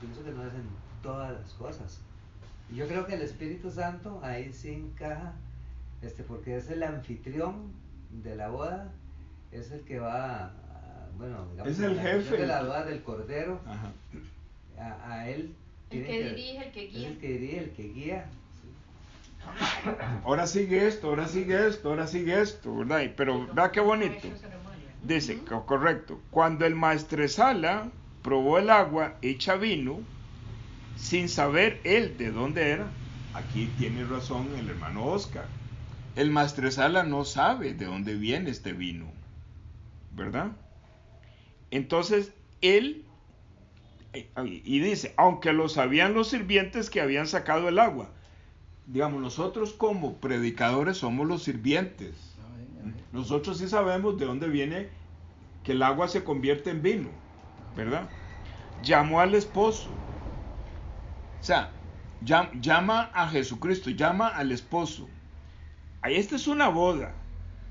pienso que no es en todas las cosas. Y yo creo que el Espíritu Santo ahí sí encaja, porque es el anfitrión de la boda, es el que va, bueno, digamos, Es en el la cuestión de jefe. la boda del Cordero, Ajá. a él El tiene que que, dirige, el que es guía. el que dirige, el que guía. Sí. Ahora sigue esto, ahora sigue esto, ahora sigue esto, ¿verdad? Pero vea qué bonito. Dice, correcto, cuando el maestresala probó el agua hecha vino, sin saber él de dónde era, aquí tiene razón el hermano Oscar, el maestresala no sabe de dónde viene este vino, ¿verdad? Entonces, él, y dice, aunque lo sabían los sirvientes que habían sacado el agua, digamos, nosotros como predicadores somos los sirvientes. Nosotros sí sabemos de dónde viene que el agua se convierte en vino, ¿verdad? Llamó al esposo. O sea, llama a Jesucristo, llama al esposo. Ahí esta es una boda.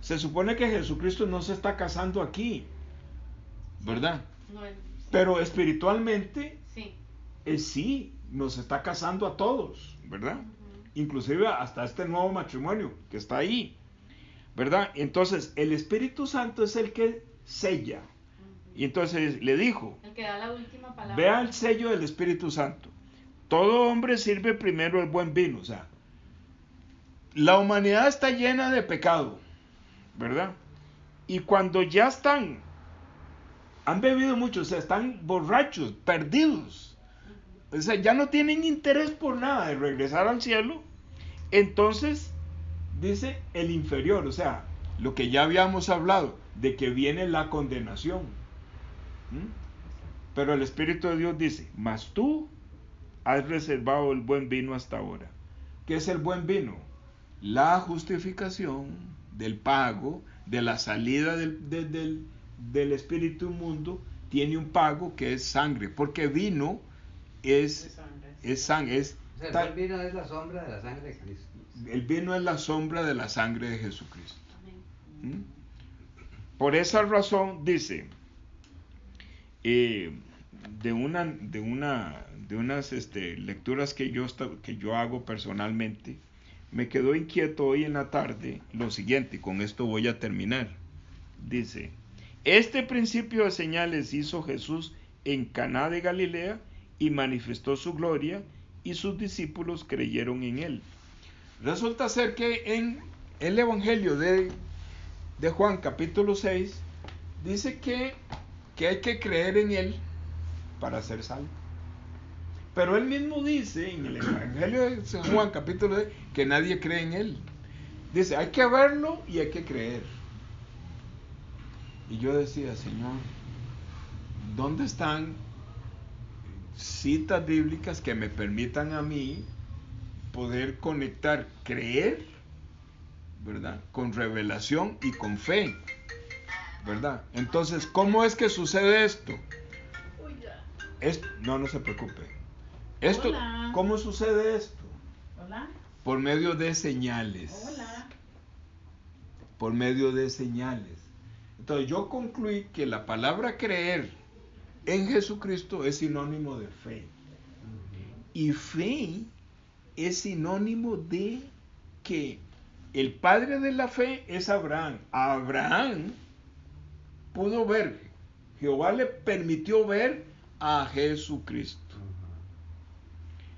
Se supone que Jesucristo no se está casando aquí, ¿verdad? No, sí. Pero espiritualmente, Sí. sí, nos está casando a todos, ¿verdad? Inclusive hasta este nuevo matrimonio que está ahí, ¿verdad? Entonces, el Espíritu Santo es el que sella. Y entonces le dijo, El que da la última palabra. vea el sello del Espíritu Santo. Todo hombre sirve primero el buen vino. O sea, la humanidad está llena de pecado, ¿verdad? Y cuando ya han bebido mucho, o sea, están borrachos, perdidos. O sea, ya no tienen interés por nada de regresar al cielo. Entonces, dice el inferior, o sea, lo que ya habíamos hablado, de que viene la condenación. ¿Mm? Pero el Espíritu de Dios dice, mas tú has reservado el buen vino hasta ahora. ¿Qué es el buen vino? La justificación del pago, de la salida del espíritu inmundo, tiene un pago que es sangre, porque vino es sangre. O sea, el buen vino es la sombra de la sangre de Cristo. El vino es la sombra de la sangre de Jesucristo. ¿Mm? Por esa razón dice, de unas lecturas que yo hago personalmente, me quedó inquieto hoy en la tarde lo siguiente, y con esto voy a terminar. Dice, este principio de señales hizo Jesús en Caná de Galilea y manifestó su gloria, y sus discípulos creyeron en él. Resulta ser que en el Evangelio de Juan capítulo 6 dice que hay que creer en él para ser salvo. Pero él mismo dice en el Evangelio de Juan capítulo 6 que nadie cree en él. Dice, hay que verlo y hay que creer. Y yo decía, Señor, ¿dónde están citas bíblicas que me permitan a mí poder conectar creer, ¿verdad?, con revelación y con fe, ¿verdad? Entonces, ¿cómo es que sucede esto? No se preocupe. Hola. ¿Cómo sucede esto? Hola. Por medio de señales. Hola. Por medio de señales. Entonces yo concluí que la palabra creer en Jesucristo es sinónimo de fe. Y fe es sinónimo de que el padre de la fe es Abraham. Abraham pudo ver, Jehová le permitió ver a Jesucristo.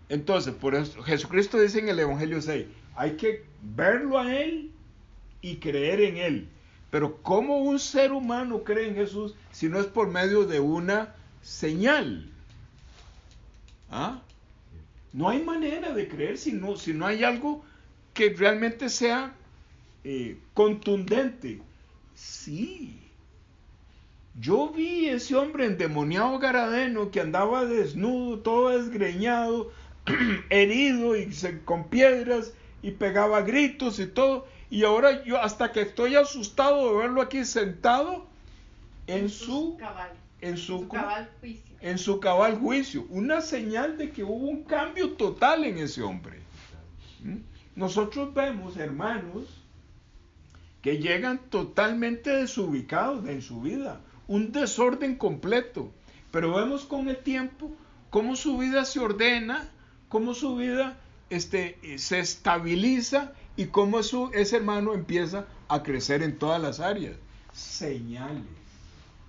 Entonces, por eso Jesucristo dice en el Evangelio 6, hay que verlo a él y creer en él. Pero ¿cómo un ser humano cree en Jesús si no es por medio de una señal? ¿Ah? No hay manera de creer si no hay algo que realmente sea contundente. Sí. Yo vi ese hombre endemoniado garadeno que andaba desnudo, todo desgreñado, herido y con piedras y pegaba gritos y todo. Y ahora yo hasta que estoy asustado de verlo aquí sentado en su cabal juicio. Una señal de que hubo un cambio total en ese hombre. Nosotros vemos hermanos que llegan totalmente desubicados en su vida, un desorden completo, pero vemos con el tiempo cómo su vida se ordena, cómo su vida se estabiliza y cómo ese hermano empieza a crecer en todas las áreas.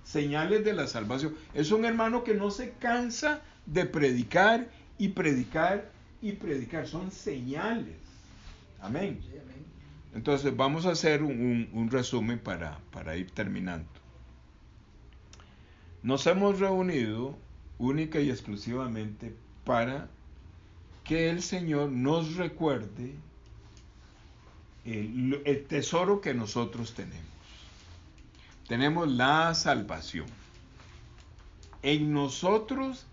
Señales de la salvación. Es un hermano que no se cansa de predicar y predicar y predicar. Son señales. Amén. Entonces vamos a hacer un resumen para ir terminando. Nos hemos reunido única y exclusivamente para que el Señor nos recuerde el tesoro que nosotros tenemos. Tenemos la salvación. En nosotros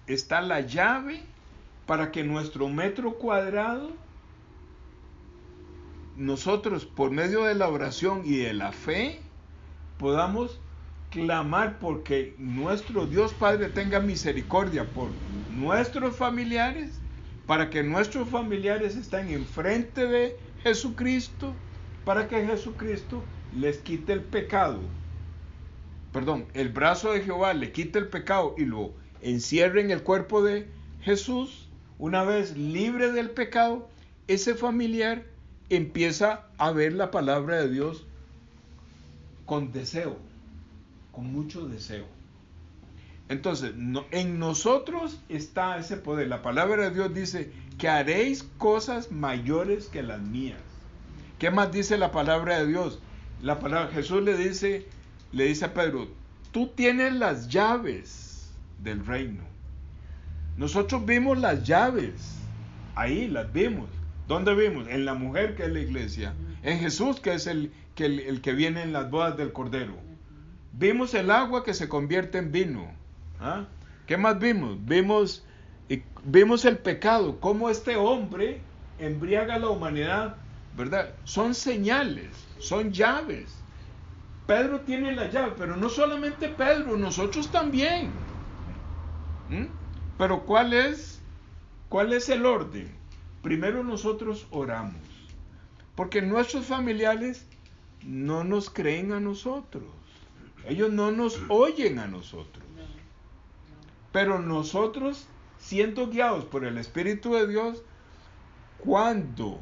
está la llave para que nuestro metro cuadrado, nosotros por medio de la oración y de la fe, podamos clamar porque nuestro Dios Padre tenga misericordia por nuestros familiares, para que nuestros familiares estén enfrente de Jesucristo, para que Jesucristo les quite el pecado. El brazo de Jehová le quite el pecado y lo encierre en el cuerpo de Jesús. Una vez libre del pecado, ese familiar empieza a ver la palabra de Dios con deseo, con mucho deseo. Entonces, en nosotros está ese poder. La palabra de Dios dice que haréis cosas mayores que las mías. ¿Qué más dice la palabra de Dios? Jesús le dice a Pedro, tú tienes las llaves del reino. Nosotros vimos las llaves, ahí las vimos. ¿Dónde vimos? En la mujer, que es la iglesia, en Jesús, que es el que viene en las bodas del Cordero. Vimos el agua que se convierte en vino. ¿Ah? ¿Qué más vimos? Vimos el pecado, cómo este hombre embriaga a la humanidad, ¿verdad? Son señales, son llaves. Pedro tiene la llave, pero no solamente Pedro, nosotros también. Pero ¿cuál es el orden? Primero nosotros oramos, porque nuestros familiares no nos creen a nosotros, ellos no nos oyen a nosotros, pero nosotros, siendo guiados por el Espíritu de Dios, cuando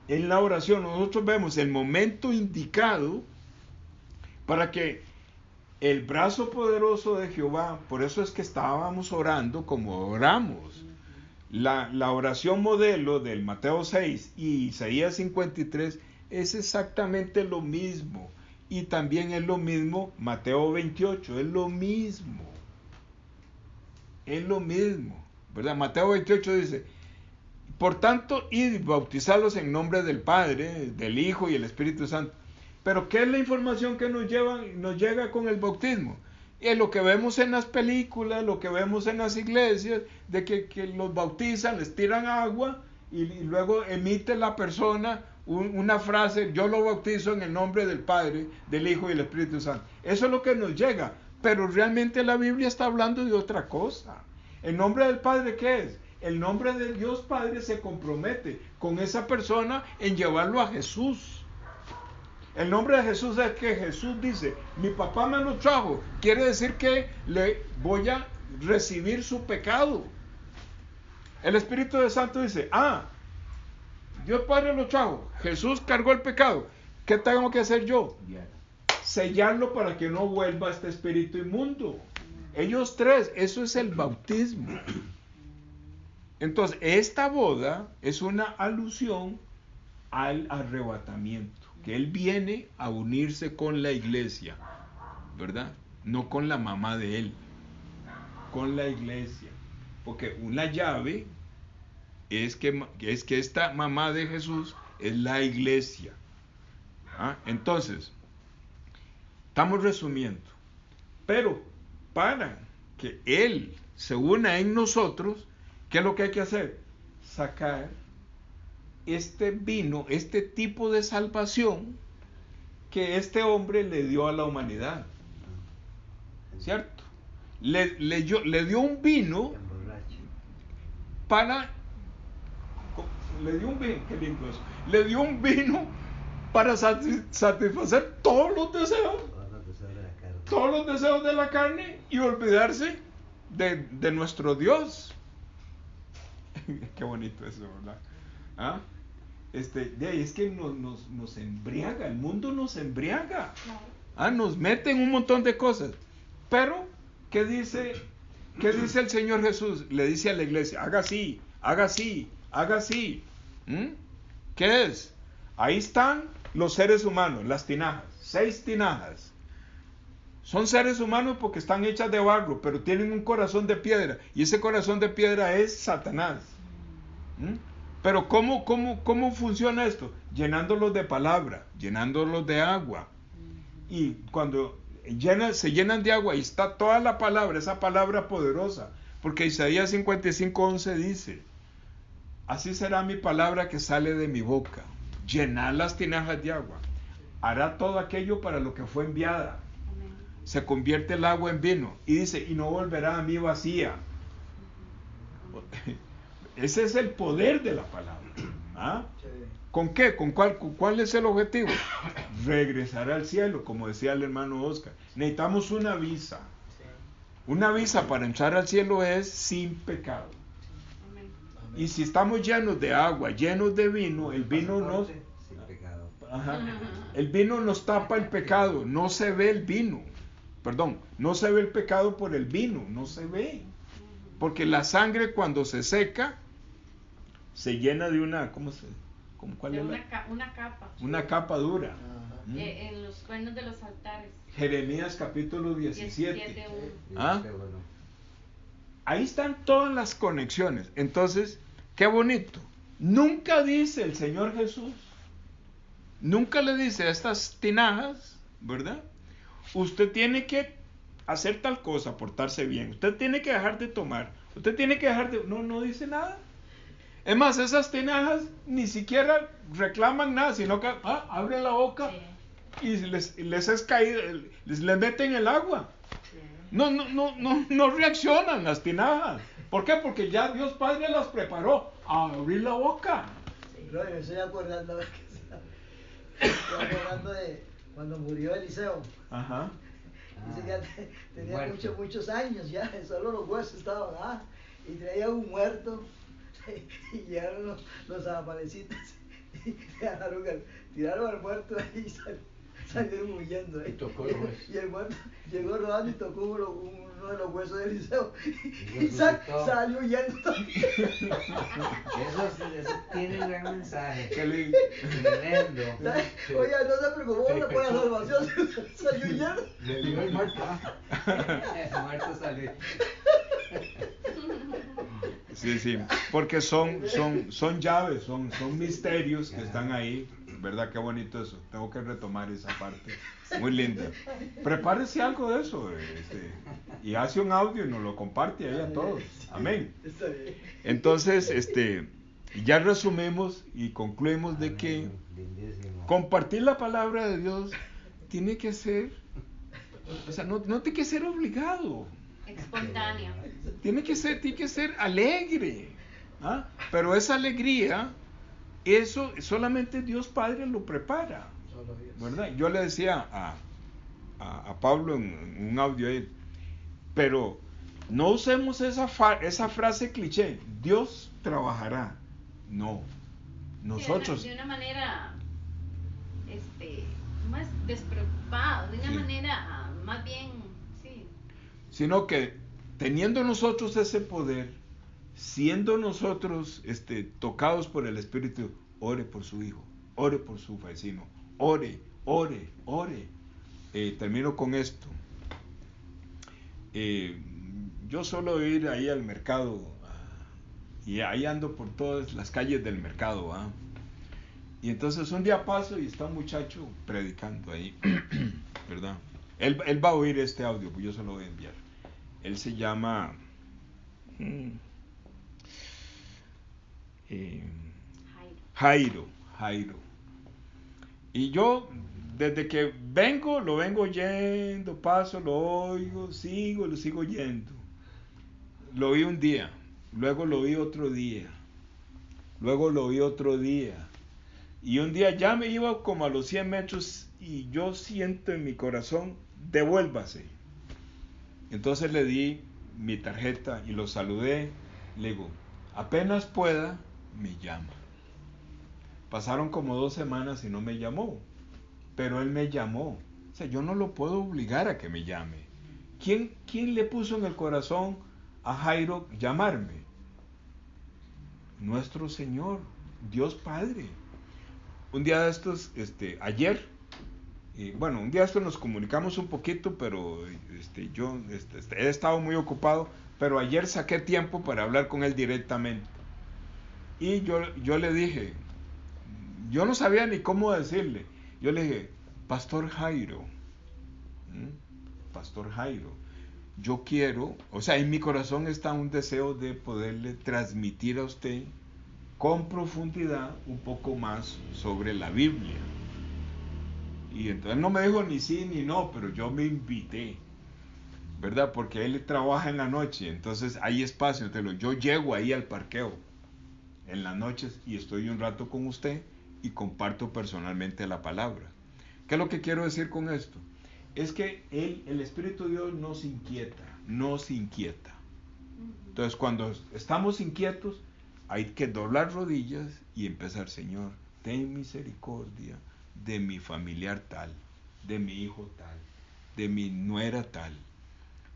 en la oración nosotros vemos el momento indicado para que el brazo poderoso de Jehová, por eso es que estábamos orando como oramos. La oración modelo del Mateo 6 y Isaías 53 es exactamente lo mismo. Y también es lo mismo Mateo 28, es lo mismo. Es lo mismo, ¿verdad? Mateo 28 dice, por tanto, id y bautizadlos en nombre del Padre, del Hijo y el Espíritu Santo. Pero ¿qué es la información que nos llega con el bautismo? Es lo que vemos en las películas, lo que vemos en las iglesias, de que los bautizan, les tiran agua y luego emite la persona una frase, yo lo bautizo en el nombre del Padre, del Hijo y del Espíritu Santo. Eso es lo que nos llega, pero realmente la Biblia está hablando de otra cosa. ¿El nombre del Padre qué es? El nombre de Dios Padre se compromete con esa persona en llevarlo a Jesús. El nombre de Jesús es que Jesús dice, mi papá me lo trajo. Quiere decir que le voy a recibir su pecado. El Espíritu Santo dice, Dios Padre lo trajo. Jesús cargó el pecado. ¿Qué tengo que hacer yo? Sellarlo para que no vuelva este espíritu inmundo. Ellos tres, eso es el bautismo. Entonces, esta boda es una alusión al arrebatamiento. Que Él viene a unirse con la iglesia, ¿verdad? No con la mamá de Él, con la iglesia. Porque una llave es que esta mamá de Jesús es la iglesia. Entonces, estamos resumiendo. Pero para que Él se una en nosotros, ¿qué es lo que hay que hacer? Sacar este vino, este tipo de salvación que este hombre le dio a la humanidad, ¿cierto? Le dio un vino qué lindo eso, le dio un vino para satisfacer todos los deseos de la carne y olvidarse de nuestro Dios. Qué bonito eso, ¿verdad? ¿Ah? De ahí es que nos embriaga, el mundo nos embriaga. Nos mete en un montón de cosas. Pero, ¿qué dice el Señor Jesús? Le dice a la iglesia, haga así, haga así, haga así. ¿Qué es? Ahí están los seres humanos, las tinajas, 6 tinajas. Son seres humanos porque están hechas de barro, pero tienen un corazón de piedra. Y ese corazón de piedra es Satanás. Pero ¿cómo funciona esto? Llenándolos de palabra, llenándolos de agua. Y cuando se llenan de agua y está toda la palabra, esa palabra poderosa. Porque Isaías 55:11 dice, así será mi palabra que sale de mi boca. Llenar las tinajas de agua. Hará todo aquello para lo que fue enviada. Se convierte el agua en vino. Y dice, y no volverá a mí vacía. Ese es el poder de la palabra. ¿Con qué? ¿Cuál es el objetivo? Regresar al cielo, como decía el hermano Oscar. Necesitamos una visa. Una visa para entrar al cielo es sin pecado. Y si estamos llenos de agua, llenos de vino, el vino nos... El vino nos tapa el pecado. No se ve el vino. Perdón, no se ve el pecado por el vino. No se ve. Porque la sangre cuando se seca, se llena de una... ¿Cuál es una capa. Una capa dura. En los cuernos de los altares. Jeremías capítulo 17. ¿Ah? Ahí están todas las conexiones. Entonces, qué bonito. Nunca dice el Señor Jesús, nunca le dice a estas tinajas, ¿verdad? Usted tiene que hacer tal cosa, portarse bien. Usted tiene que dejar de tomar. Usted tiene que dejar de... No dice nada. Es más, esas tinajas ni siquiera reclaman nada, sino que abren la boca y les es caído, les meten el agua. No reaccionan las tinajas. ¿Por qué? Porque ya Dios Padre las preparó a abrir la boca. No, yo estoy acordando de cuando murió Eliseo. Ajá. Dice que tenía muchos años ya, solo los huesos estaban, y traía un muerto. Y llegaron los amaparecitos y tiraron al muerto ahí y salieron huyendo. Y el muerto llegó rodando y tocó uno de los huesos de Eliseo y salió huyendo también. Eso tiene un gran mensaje. Tremendo. Oye, no se preocupó por la salvación, salió huyendo. Le dio el muerto. El muerto salió. Sí, porque son llaves, son misterios que están ahí, ¿verdad? Qué bonito eso, tengo que retomar esa parte, muy linda. Prepárese algo de eso, y hace un audio y nos lo comparte ahí a todos, amén. Entonces, ya resumimos y concluimos de que compartir la palabra de Dios tiene que ser, no tiene que ser obligado. Espontáneo. Tiene que ser alegre. Pero esa alegría, eso solamente Dios Padre lo prepara, ¿verdad? Yo le decía a Pablo en un audio ahí, pero no usemos esa frase cliché, Dios trabajará. No, nosotros. De una manera más despreocupada, de una manera más bien, sí. Sino que teniendo nosotros ese poder, siendo nosotros tocados por el Espíritu, ore por su hijo, ore por su vecino, ore. Termino con esto. Yo suelo ir ahí al mercado y ahí ando por todas las calles del mercado. Y entonces un día paso y está un muchacho predicando ahí, ¿verdad? Él va a oír este audio, pues yo se lo voy a enviar. Él se llama Jairo. Y yo, desde que lo vengo oyendo, paso, lo oigo, lo sigo oyendo. Lo oí un día, luego lo oí otro día, luego lo oí otro día. Y un día ya me iba como a los 100 metros y yo siento en mi corazón, devuélvase. Entonces le di mi tarjeta y lo saludé. Le digo, apenas pueda, me llama. Pasaron como 2 semanas y no me llamó, pero él me llamó. O sea, yo no lo puedo obligar a que me llame. ¿Quién le puso en el corazón a Jairo llamarme? Nuestro Señor, Dios Padre. Un día de estos, ayer, bueno, un día de estos nos comunicamos un poquito, pero yo he estado muy ocupado, pero ayer saqué tiempo para hablar con él directamente. Y yo le dije, yo no sabía ni cómo decirle. Yo le dije, Pastor Jairo, Pastor Jairo, yo quiero, o sea, en mi corazón está un deseo de poderle transmitir a usted con profundidad un poco más sobre la Biblia. Y entonces no me dijo ni sí ni no, pero yo me invité, ¿verdad? Porque él trabaja en la noche, entonces hay espacio. Entonces yo llego ahí al parqueo en las noches y estoy un rato con usted y comparto personalmente la palabra. ¿Qué es lo que quiero decir con esto? Es que el Espíritu de Dios nos inquieta. Entonces cuando estamos inquietos, hay que doblar rodillas y empezar, Señor, ten misericordia de mi familiar tal, de mi hijo tal, de mi nuera tal.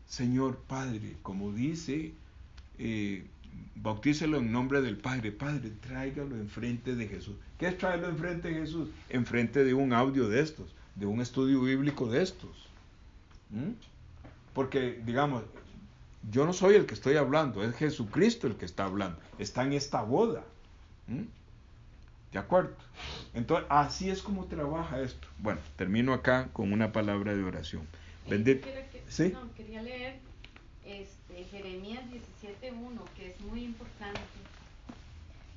Señor Padre, como dice, bautícelo en nombre del Padre. Padre, tráigalo enfrente de Jesús. ¿Qué es traerlo enfrente de Jesús? Enfrente de un audio de estos, de un estudio bíblico de estos. Porque, digamos, yo no soy el que estoy hablando, es Jesucristo el que está hablando. Está en esta boda. ¿De acuerdo? Entonces, así es como trabaja esto. Bueno, termino acá con una palabra de oración. Bendito. ¿Sí? No, quería leer Jeremías 17:1, que es muy importante.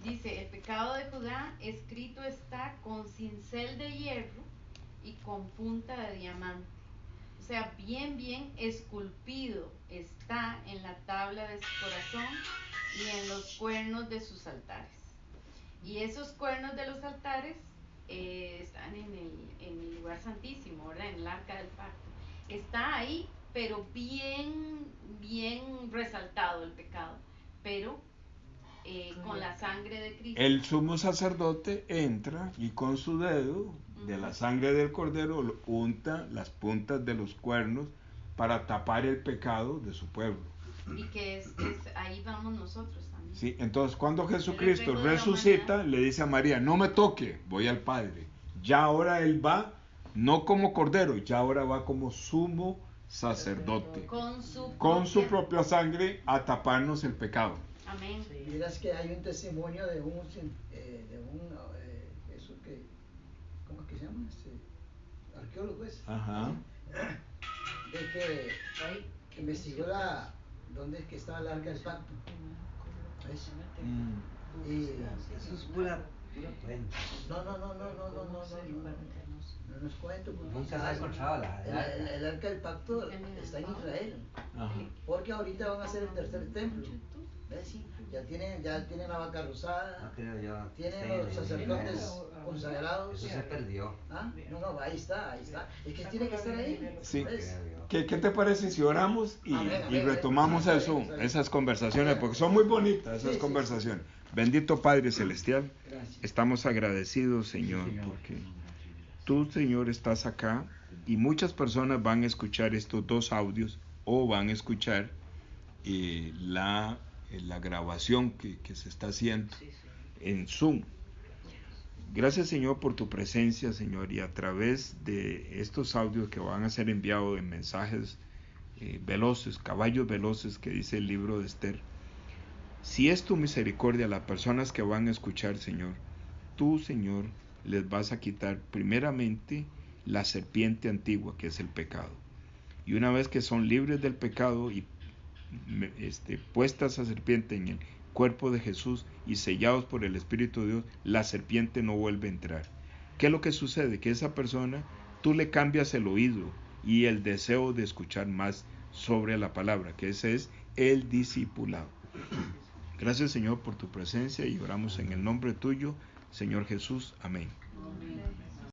Dice, el pecado de Judá escrito está con cincel de hierro y con punta de diamante. O sea, bien esculpido está en la tabla de su corazón y en los cuernos de sus altares. Y esos cuernos de los altares están en el lugar santísimo, ¿verdad? En el arca del pacto. Está ahí, pero bien resaltado el pecado, pero con la sangre de Cristo. El sumo sacerdote entra y con su dedo de la sangre del cordero unta las puntas de los cuernos para tapar el pecado de su pueblo. Y que ahí vamos nosotros también. Sí, entonces cuando Jesucristo resucita, le dice a María, no me toque, voy al Padre. Ya ahora él va, no como cordero, ya ahora va como sumo sacerdote. Con su propia sangre a taparnos el pecado. Amén. Sí, miras que hay un testimonio de un eso que, ¿cómo es que se llama? Arqueólogo es. Ajá. De que investigó dónde es que estaba el arca del pacto. ¿Ves? Y eso es pura cuenta. No es cuento. Nunca se ha encontrado el arca del pacto está en Israel. Ajá. Porque ahorita van a hacer el tercer templo. ¿Ves? Ya tienen la vaca rosada. No creo yo. Tienen los sacerdotes consagrados. Eso se perdió. ¿Ah? No, ahí está. Es que tiene que estar ahí. Sí. ¿Qué te parece si oramos y retomamos esas conversaciones? Porque son muy bonitas esas conversaciones. Bendito Padre Celestial, estamos agradecidos, Señor, porque tú, Señor, estás acá y muchas personas van a escuchar estos 2 audios o van a escuchar la grabación que se está haciendo en Zoom. Gracias, Señor, por tu presencia, Señor, y a través de estos audios que van a ser enviados en mensajes veloces, caballos veloces, que dice el libro de Esther. Si es tu misericordia, las personas que van a escuchar, Señor, tú, Señor, les vas a quitar primeramente la serpiente antigua, que es el pecado. Y una vez que son libres del pecado y puesta esa serpiente en el cuerpo de Jesús y sellados por el Espíritu de Dios, la serpiente no vuelve a entrar. ¿Qué es lo que sucede? Que esa persona, tú le cambias el oído y el deseo de escuchar más sobre la palabra, que ese es el discipulado. Gracias, Señor, por tu presencia y oramos en el nombre tuyo, Señor Jesús. Amén.